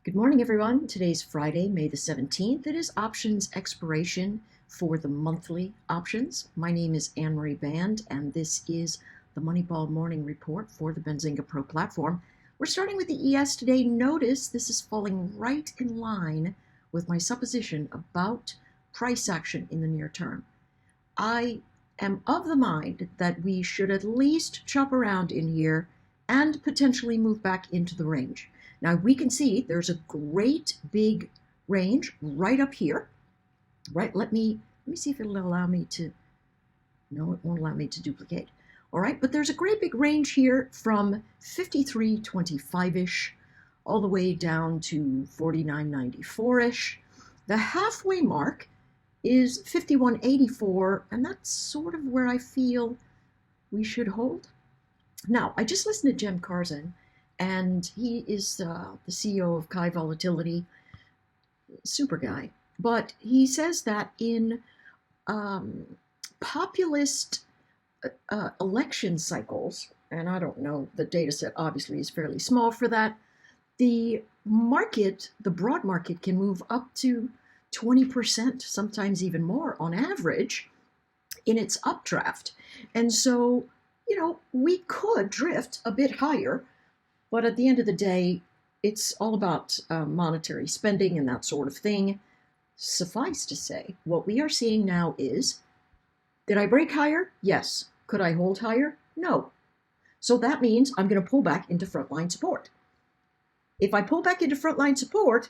Good morning, everyone. Today's Friday, May the 17th. It is options expiration for the monthly options. My name is Anne-Marie Band, and this is the Moneyball Morning Report for the Benzinga Pro platform. We're starting with the ES today. Notice this is falling right in line with my supposition about price action in the near term. I am of the mind that we should at least chop around in here and potentially move back into the range. Now we can see there's a great big range right up here. Right, let me see if it'll allow me to, no, it won't allow me to duplicate. All right, but there's a great big range here from 53.25-ish all the way down to 49.94-ish. The halfway mark is 51.84, and that's sort of where I feel we should hold. Now, I just listened to Jem Karzan, and he is the CEO of Kai Volatility, super guy. But he says that in populist election cycles, and I don't know, the data set obviously is fairly small for that, the market, the broad market, can move up to 20%, sometimes even more on average, in its updraft. And so, you know, we could drift a bit higher, but at the end of the day, it's all about monetary spending and that sort of thing. Suffice to say, what we are seeing now is, did I break higher? Yes. Could I hold higher? No. So that means I'm going to pull back into frontline support. If I pull back into frontline support,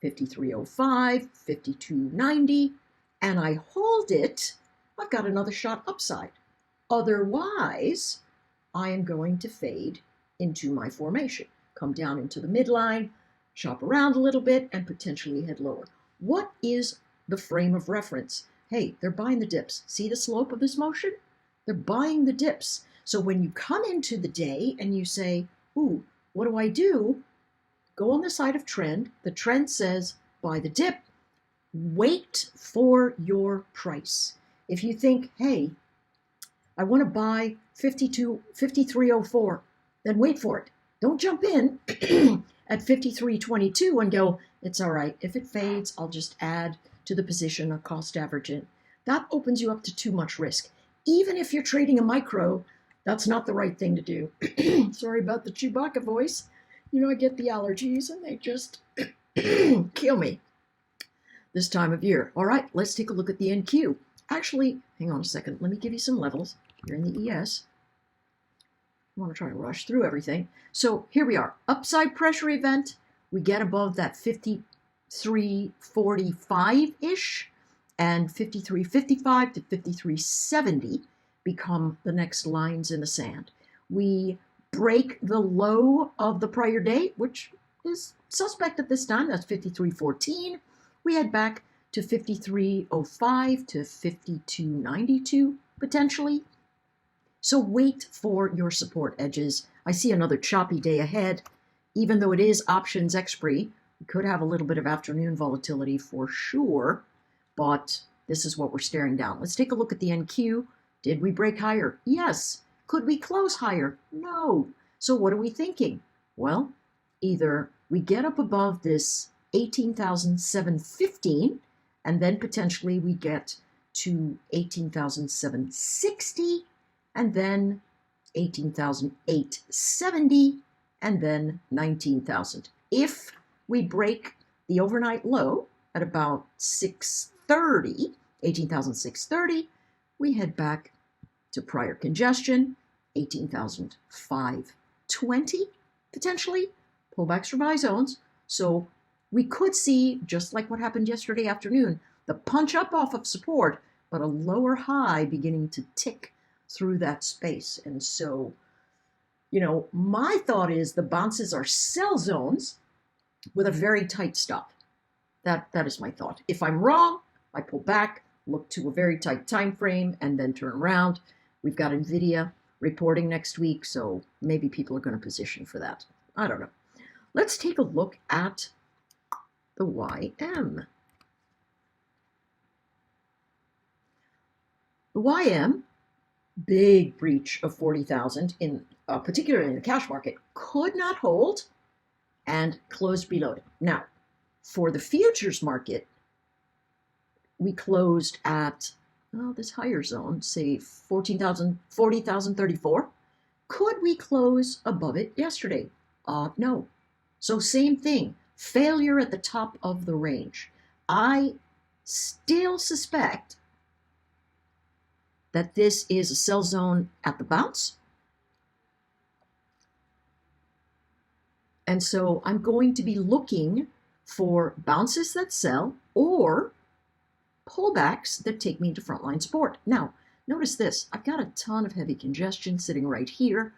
53.05, 52.90, and I hold it, I've got another shot upside. Otherwise, I am going to fade into my formation, come down into the midline, chop around a little bit, and potentially head lower. What is the frame of reference? Hey, they're buying the dips. See the slope of this motion? They're buying the dips. So when you come into the day and you say, ooh, what do I do? Go on the side of trend. The trend says buy the dip. Wait for your price. If you think, hey, I want to buy 53.04, then wait for it. Don't jump in at 53.22 and go, it's all right. If it fades, I'll just add to the position a cost average in. That opens you up to too much risk. Even if you're trading a micro, that's not the right thing to do. Sorry about the Chewbacca voice. You know, I get the allergies and they just kill me this time of year. All right, let's take a look at the NQ. Actually, hang on a second. Let me give you some levels here in the ES. I want to try to rush through everything. So here we are. Upside pressure event. We get above that 53.45-ish, and 53.55 to 53.70 become the next lines in the sand. We break the low of the prior day, which is suspect at this time. That's 53.14. We head back to 53.05 to 52.92 potentially. So wait for your support edges. I see another choppy day ahead. Even though it is options expiry, we could have a little bit of afternoon volatility for sure, but this is what we're staring down. Let's take a look at the NQ. Did we break higher? Yes. Could we close higher? No. So what are we thinking? Well, either we get up above this 18,715, and then potentially we get to 18,760, and then 18,870, and then 19,000. If we break the overnight low at about 630, 18,630, we head back to prior congestion, 18,520, potentially, pullbacks for buy zones. So we could see, just like what happened yesterday afternoon, the punch up off of support, but a lower high beginning to tick through that space. And so, you know, my thought is the bounces are sell zones with a very tight stop. That is my thought. If I'm wrong, I pull back, look to a very tight time frame, and then turn around. We've got NVIDIA reporting next week, so maybe people are going to position for that. I don't know. Let's take a look at the YM. The YM, big breach of 40,000 in particularly in the cash market, could not hold. and closed below it. Now, for the futures market, we closed at, well, this higher zone, say 14,000, 40,034. Could we close above it yesterday? No. So same thing, failure at the top of the range. I still suspect that this is a sell zone at the bounce. And so I'm going to be looking for bounces that sell or pullbacks that take me to frontline support. Now, notice this. I've got a ton of heavy congestion sitting right here,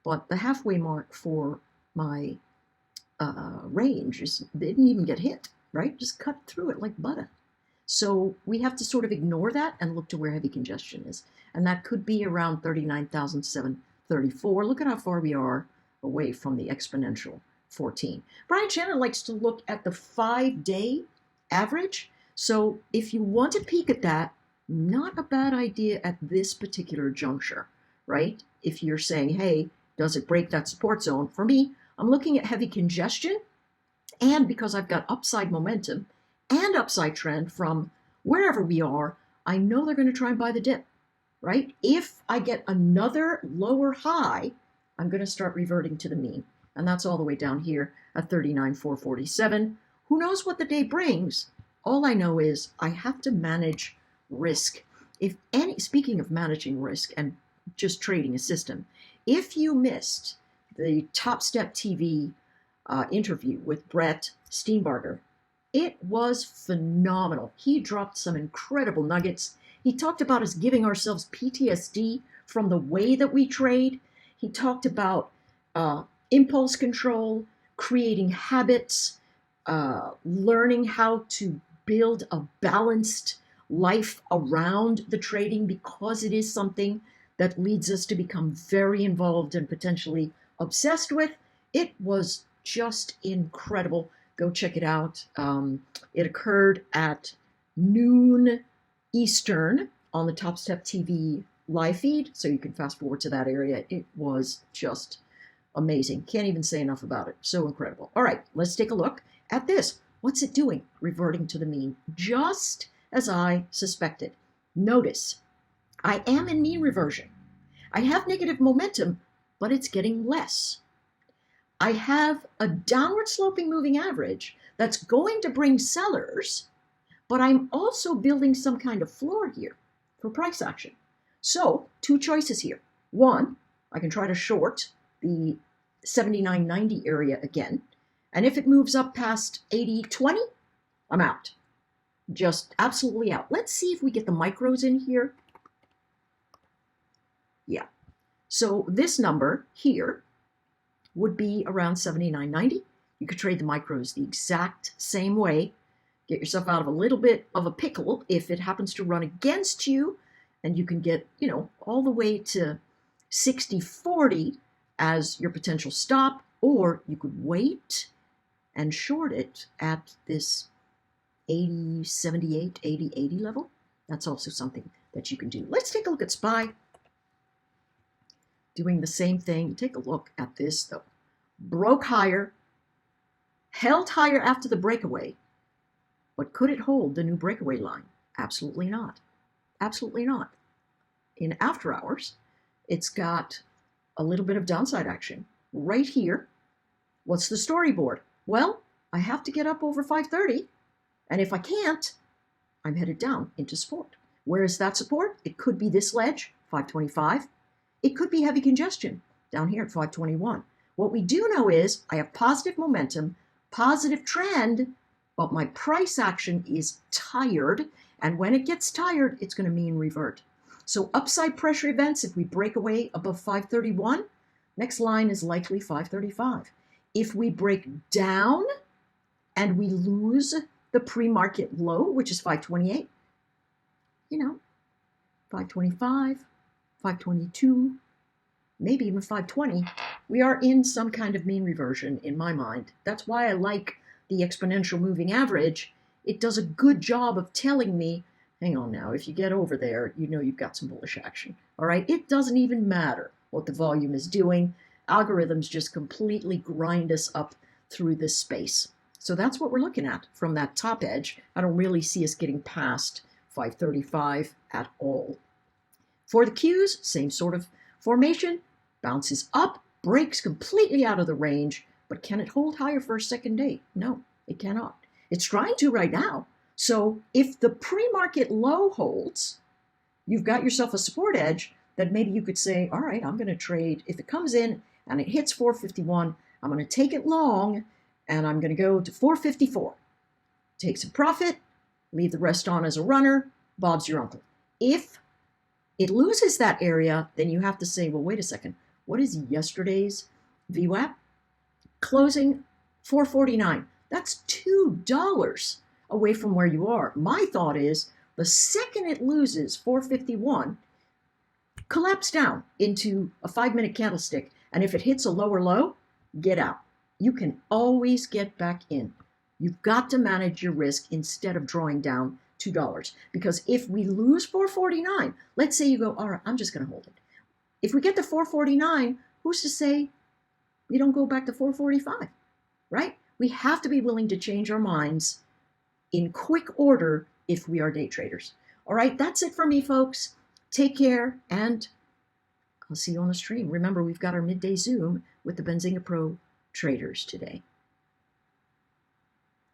but the halfway mark for my range didn't even get hit, right? Just cut through it like butter. So we have to sort of ignore that and look to where heavy congestion is. And that could be around 39,734. Look at how far we are away from the exponential 14. Brian Chandler likes to look at the 5-day average. So if you want to peek at that, not a bad idea at this particular juncture, right? If you're saying, hey, does it break that support zone? For me, I'm looking at heavy congestion, and because I've got upside momentum and upside trend from wherever we are, I know they're going to try and buy the dip, right? If I get another lower high, I'm going to start reverting to the mean. And that's all the way down here at 39,447. Who knows what the day brings? All I know is I have to manage risk. Speaking of managing risk and just trading a system, if you missed the Top Step TV interview with Brett Steenbarger, it was phenomenal. He dropped some incredible nuggets. He talked about us giving ourselves PTSD from the way that we trade. He talked about impulse control, creating habits, learning how to build a balanced life around the trading, because it is something that leads us to become very involved and potentially obsessed with. It was just incredible. Go check it out. It occurred at noon Eastern on the Top Step TV live feed, so you can fast forward to that area. It was just amazing. Can't even say enough about it. So incredible. All right, let's take a look at this. What's it doing? Reverting to the mean, just as I suspected. Notice, I am in mean reversion. I have negative momentum, but it's getting less. I have a downward sloping moving average that's going to bring sellers, but I'm also building some kind of floor here for price action. So, two choices here. One, I can try to short the 79.90 area again, and if it moves up past 80.20, I'm out. Just absolutely out. Let's see if we get the micros in here. Yeah. So this number here would be around 79.90. You could trade the micros the exact same way. Get yourself out of a little bit of a pickle if it happens to run against you, and you can get, all the way to 60.40 as your potential stop, or you could wait and short it at this 80.78, 80.80 level. That's also something that you can do. Let's take a look at SPY. Doing the same thing. Take a look at this though. Broke higher, held higher after the breakaway, but could it hold the new breakaway line? Absolutely not. Absolutely not. In after hours, it's got a little bit of downside action right here. What's the storyboard? Well, I have to get up over 530, and if I can't, I'm headed down into support. Where is that support? It could be this ledge, 525. It could be heavy congestion down here at 521. What we do know is I have positive momentum, positive trend, but my price action is tired, and when it gets tired, it's going to mean revert. So upside pressure events, if we break away above 531, next line is likely 535. If we break down and we lose the pre-market low, which is 528, 525, 522, maybe even 520, we are in some kind of mean reversion in my mind. That's why I like the exponential moving average. It does a good job of telling me, hang on now, if you get over there, you've got some bullish action. All right, it doesn't even matter what the volume is doing. Algorithms just completely grind us up through this space. So that's what we're looking at from that top edge. I don't really see us getting past 535 at all. For the Qs, same sort of formation, bounces up, breaks completely out of the range, but can it hold higher for a second day? No, it cannot. It's trying to right now. So if the pre-market low holds, you've got yourself a support edge that maybe you could say, all right, I'm going to trade. If it comes in and it hits 451, I'm going to take it long and I'm going to go to 454. Take some profit, leave the rest on as a runner, Bob's your uncle. If it loses that area, then you have to say, well, wait a second. What is yesterday's VWAP? Closing 449. That's $2 away from where you are. My thought is the second it loses 451, collapse down into a 5-minute candlestick. And if it hits a lower low, get out. You can always get back in. You've got to manage your risk instead of drawing down $2. Because if we lose 449, let's say you go, all right, I'm just going to hold it. If we get to 449, who's to say we don't go back to 445, right? We have to be willing to change our minds in quick order if we are day traders. All right, that's it for me, folks. Take care, and I'll see you on the stream. Remember, we've got our midday Zoom with the Benzinga Pro traders today.